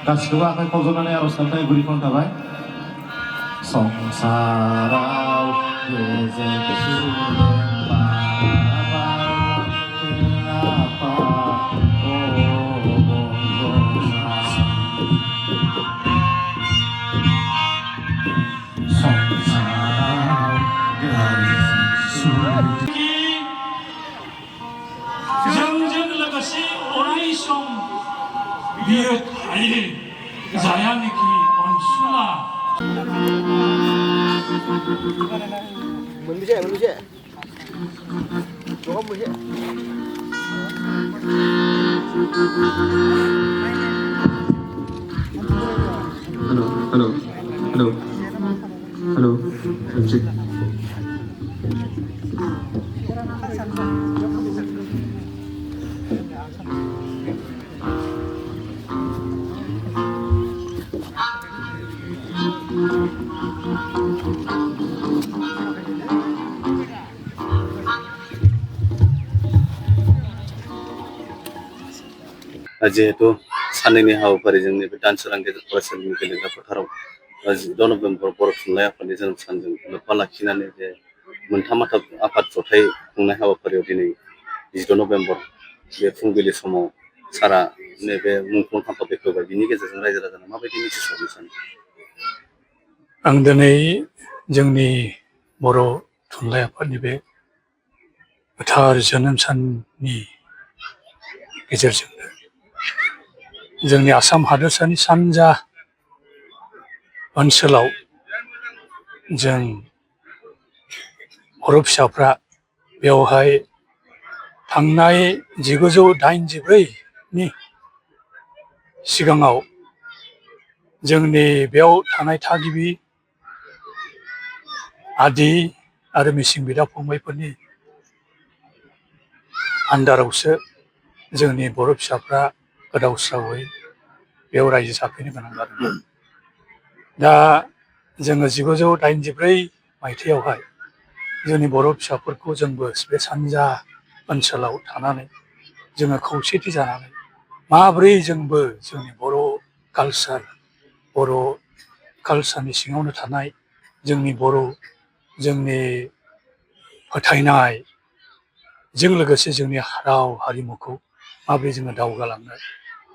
गासिखौबो आखाइ फज'नानै आर'ज गाबनाय गुरिखौनो थाबाय संसाराव गेजेर जोंजों लोगोसे अरायसम बियो थायो जायानोखि अनसुला मोनबेसे दखान मोनसे हेलो म्यूजिक जिहेतु साननैनि हाबाफारिजों नैबे दानसोरां गेजेर फरायसालिनि गेलेग्रा फोथाराव 14 नभेम्बर बर' थुनलाइ आफादनि जोनोम सानजों लोब्बा लाखिनानै जे मोनथाम आफाद जथाय खुंनाय हाबाफारियाव दिनै 14 नभेम्बर बे फुंबिलि समाव सारा नैबे मुंख्लं खाम्फा बेखेवबाय बिनि गेजेरजों रायजो राजानो माबायदि मेसेज हरनो सानो? आं दिनै जोंनि बर' थुनलाइ आफादनि बे गोथार जोनोम साननि गेजेरजोंनो जोंनि आसाम हादोरसानि सानजा ओनसोलाव जों बर' फिसाफ्रा बेवहाय थांनाय 1984नि सिगाङाव जोंनि बेयाव थानाय थागिबि आदि आरो मिसिं बिदा फंबायफोरनि आन्दारावसो जोंनि बर' फिसाफ्रा गोदाव सोरावै बेयाव रायजो जाफैनो गोनां जादोंमोन। दा जोङो 1984 मायथाइयावहाय जोंनि बर' फिसाफोरखौ जोंबो बे सानजा ओनसोलाव थानानै जोङो खौसेथि जानानै माब्रै जोंबो जोंनि बर' कालसारनि सिङावनो थानाय जोंनि जोंनि फोथायनायजों लोगोसे जोंनि राव हारिमुखौ माब्रै जोङो दावगालांनो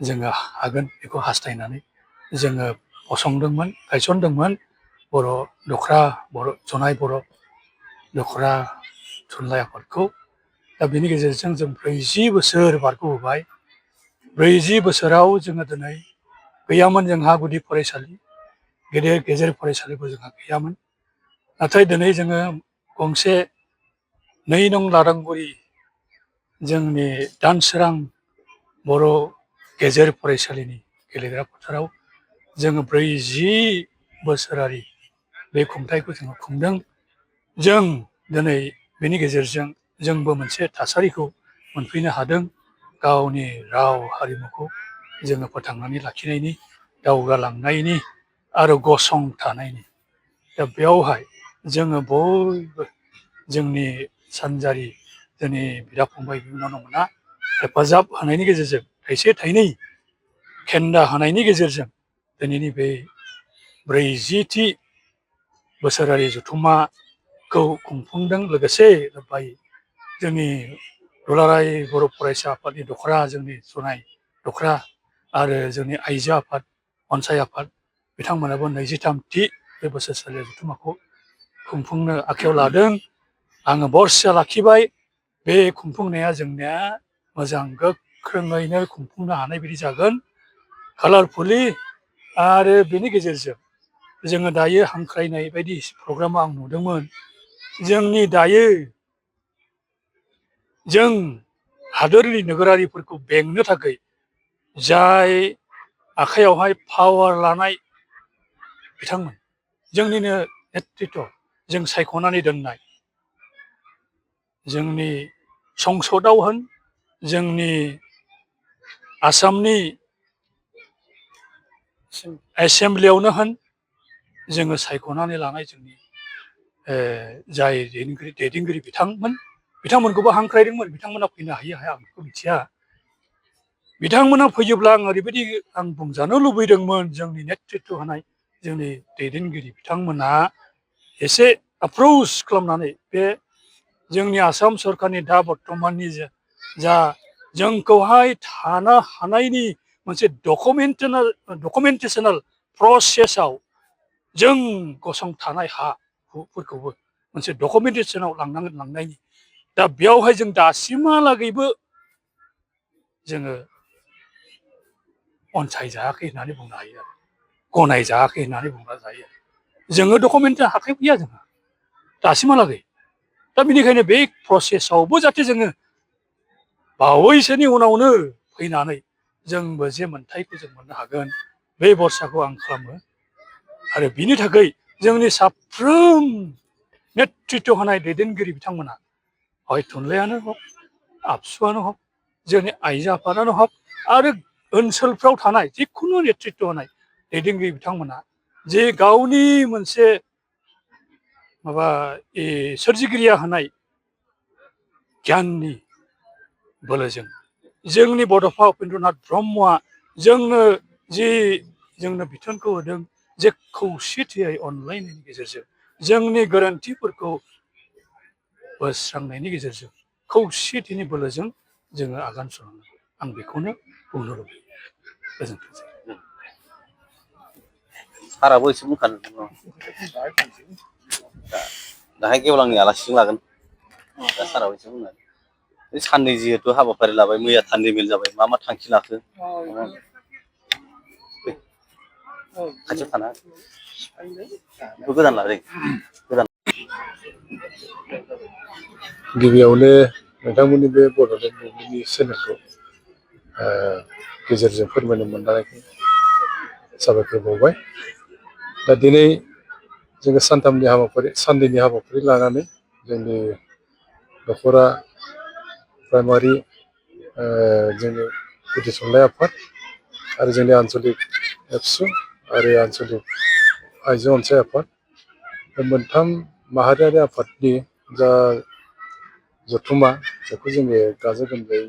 जोङो हागोन बेखौ हास्थायनानै जोङो गायसनदोंमोन जनाय बर' दख'रा थुनलाइ आफादखौ। दा बेनि गेजेरजों जों 40 बोसोर बारग'बोबाय। 40 बोसोराव जोङो दिनै गैयामोन जोंहा गुदि फरायसालि गेजेर फरायसालिबो जोंहा गैयामोन। नाथाय दिनै जोङो गंसे 2 नं लादांगुरि जोंनि दानसोरां बर' गेजेर फरायसालिनि गेलेग्रा फोथाराव जोङो 40 बोसोरारि बे खुंथायखौ जोङो खुंदों। जों दिनै बेनि गेजेरजों जोंबो मोनसे थासारिखौ मोनफैनो हादों। गावनि राव हारिमुखौ जोङो फोथांनानै लाखिनायनि दावगालांनायनि आरो गसंथानायनि। दा बेयावहाय जोङो बयबो जोंनि सानजारि जोंनि बिदा फंबाय बिनानावमोना हेफाजाब होनायनि गेजेरजों थाइसे थाइनै खेन्दा होनायनि गेजेरजों दिनैनि बे 40थि बोसोरारि जथुम्माखौ खुंफुंदों। लोगोसे जोंनि दुलाराय बर' फरायसा आफादनि जोंनि जनाय दख'रा आरो जोंनि आइजो आफाद अनसाय आफाद बिथांमोनाबो 23थि बे बोसोरसालि जथुम्माखौ खुंफुंनो आखायाव लादों। आङो बरसा लाखिबाय बे खुंफुंनाया जोंनिया मोजां गोख्रोङैनो खुंफुंनो हानाय बायदि जागोन कालारफुलि। आरो बेनि गेजेरजों जोङो दायो हांख्रायनाय बायदि प्रग्रामाव आं नुदोंमोन। जोंनि दायो जों हादोरनि नोगोरारिफोरखौ बेंनो थाखाय जाय आखाइयावहाय पावार लानाय बिथांमोन जोंनिनो नेतृत्व जों सायख'नानै दोननाय जोंनि संसदआव होन जोंनि आसामनि एसेमब्लियावनो होन जोङो सायख'नानै लानाय जोंनि जाय दैदेनगिरि बिथांमोनखौबो हांख्रायदोंमोन। बिथांमोना फैनो हायो हाया आं बेखौ मिथिया। बिथांमोना फैयोब्ला आं ओरैबायदि आं बुंजानो लुबैदोंमोन जोंनि नेतृत्व होनाय जोंनि दैदेनगिरि बिथांमोना एसे एप्रोच खालामनानै बे जोंनि आसाम सरकारनि दा बर्तमाननि जा जोंखौहाय थानो हानायनि मोनसे डकुमेन्टेसनेल प्रसेसआव जों गसंथानाय हाफोरखौबो मोनसे डकुमेन्टेसनाव लांनायनि दा बेयावहाय जों दासिमहालागैबो जोङो अनसायजायाखै होननानै बुंनो हायो आरो गनायजायाखै होननानै बुंनो हायो जोङो डकुमेन्ट आखाइयाव गैया जोंहा दासिमहालागै दा बेनिखायनो बे प्रसेसआवबो जाहाथे जोङो बावैसोनि उनावनो फैनानै जोंबो जे मोन्थायखौ जों मोननो हागोन बे भरसाखौ आं खालामो आरो बिनि थाखाय जोंनि साफ्रोम नेतृत्व होनाय दैदेनगिरि बिथांमोना हय थुनलाइयानो हक आबसुआनो हक जोंनि आइजो आफादानो हक आरो ओनसोलफ्राव थानाय जिखुनु नेतृत्व होनाय दैदेनगिरि बिथांमोना जे गावनि मोनसे माबा सोरजिगिरिया होनाय गियाननि बोलोजों जोंनि बड'फा उपेन्द्रनाथ ब्रह्मआ जोंनो बिथोनखौ होदों जे खौसेथियै अनलायनायनि गेजेरजों जोंनि गोरोन्थिफोरखौ बोस्रांनायनि गेजेरजों खौसेथिनि बोलोजों जोङो आगान सुरनांगौ आं बेखौनो बुंनो लुबैयो गोजोन्थोंसै साराबो एसे बुंखानो दाहाय गेवलांनि आलासिजों लागोन दा साराबो एसे बुंगोन साननै जिहेथु हाबाफारि लाबाय मैया थान्दै मेल जाबाय मा मा थांखि लाखो खाथियाव थाना गोदान लादों गोदान गिबियावनो नोंथांमोननि बे बड'लेण्ड मुभमेन्टनि चेनेलखौ गेजेरजों फोरमायनो मोननायखौ साबायखर बावबाय दा दिनै जोङो साननैनि हाबाफारि लानानै जोंनि दख'रा प्राइमारि जोंनि गुदि थुनलाइ आफाद आरो जोंनि आन्चलिक एबसु आरो आन्चलिक आइजो अनसाय आफाद बे मोनथाम माहारियारि आफादनि जा जथुम्मा बेखौ जोङो गाजा गोमजायै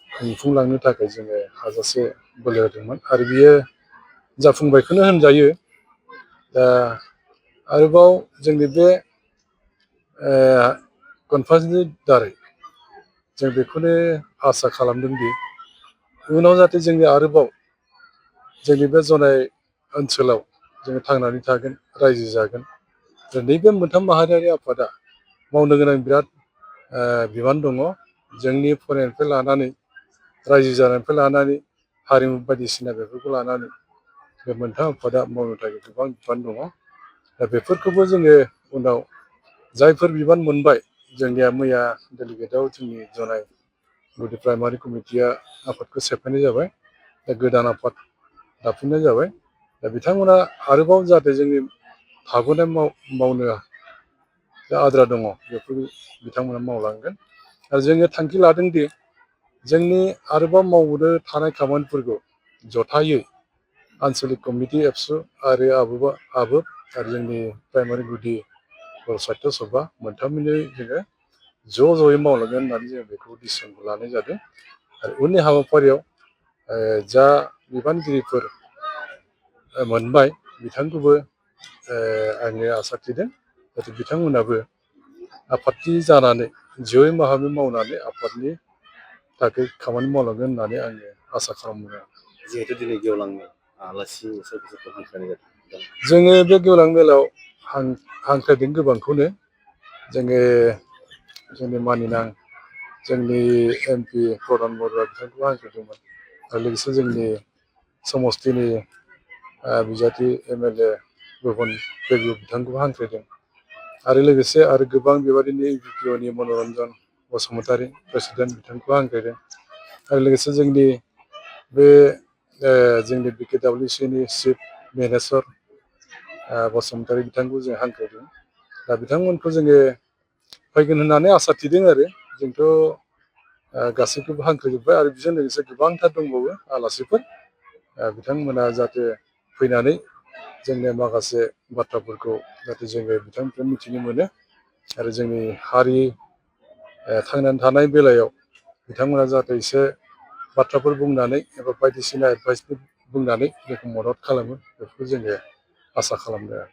खुंफुंलांनो थाखाय जोङो हाजासे बोलो होदोंमोन आरो बियो जाफुंबायखौनो होनजायो दा आरोबाव जोंनि बे कनफारेन्सनि दारै जों बेखौनो आसा खालामदों दि उनाव जाहाथे जोंनि आरोबाव जोंनि बे जनाय ओनसोलाव जोङो थांनानै थागोन रायजो जागोन नैबे मोनथाम माहारियारि आफादा मावनो गोनां बिराद बिबान दङ जोंनि फरायनायनिफ्राय लानानै रायजो जानायनिफ्राय लानानै हारिमु बायदिसिना बेफोरखौ लानानै बे मोनथाम आफादा मावनो थाखाय गोबां बिबान दङ दा बेफोरखौबो जोङो उनाव जायफोर बिबान मोनबाय जोंनिया मैया डेलिगेटआव जोंनि जनाय गुदि प्राइमारि कमिटिया आफादखौ सेफायनाय जाबाय दा गोदान आफाद दाफिननाय जाबाय दा बिथांमोना आरोबाव जाहाथे जोंनि थाबोनाय मावनो जा आद्रा दङ बेफोर बिथांमोना मावलांगोन आरो जोङो थांखि लादों दि जोंनि आरोबाव मावनो थानाय खामानिफोरखौ जथायै आन्चलिक कमिटि एबसु आरो आबोब आरो जोंनि प्राइमारि गुदि बर' साहित्य सभा मोनथामैनो जोङो ज'यै मावलांगोन होननानै जों बेखौ डिसिसनखौ लानाय जादों आरो उननि हाबाफारियाव जा बिबानगिरिफोर मोनबाय बिथांखौबो आङो आसा थिदों जाहाथे बिथांमोनाबो आफादनि जानानै जयै मावनानै आफादनि थाखाय खामानि मावलांगोन होननानै आङो आसा खालामो जिहेतु दिनै गेवलांनि आलासि सोरखौ हांख्रायनाय जादों जोङो बे गेवलां मेलाव हांख्रायदों गोबांखौनो जोङो जोंनि मानिनां जोंनि MP प्रधान बरुवा बिथांखौ हांख्रायदोंमोन आरो लोगोसे जोंनि समस्तिनि बिजाथि MLA गुबुन पेगु बिथांखौबो हांख्रायदों आरो लोगोसे आरो गोबां बेबादिनो UPPOनि मनरन्जन बसुमतारी प्रेसिडेन्ट बिथांखौ हांख्रायदों आरो लोगोसे जोंनि बे जोंनि BKWCनि चिफ मेनेजार बसुमतारी बिथांखौ जों हांख्रायदों दा बिथांमोनखौ जोङो फैगोन होननानै आसा थिदों आरो जोंथ' गासैखौबो हांख्रायजोब्बाय आरो बेजों लोगोसे गोबांथार दंबावो आलासिफोर बिथांमोना जाहाथे फैनानै जोंनि माखासे बाथ्राफोरखौ जाहाथे जोङो बिथांनिफ्राय मिथिनो मोनो आरो जोंनि हारि थांनानै थानाय बेलायाव बिथांमोना जाहाथे एसे बाथ्राफोर बुंनानै एबा बायदिसिना एडभाइसफोर बुंनानै जोंखौ मदद खालामो बेफोरखौ जोङो आसा खालामदों।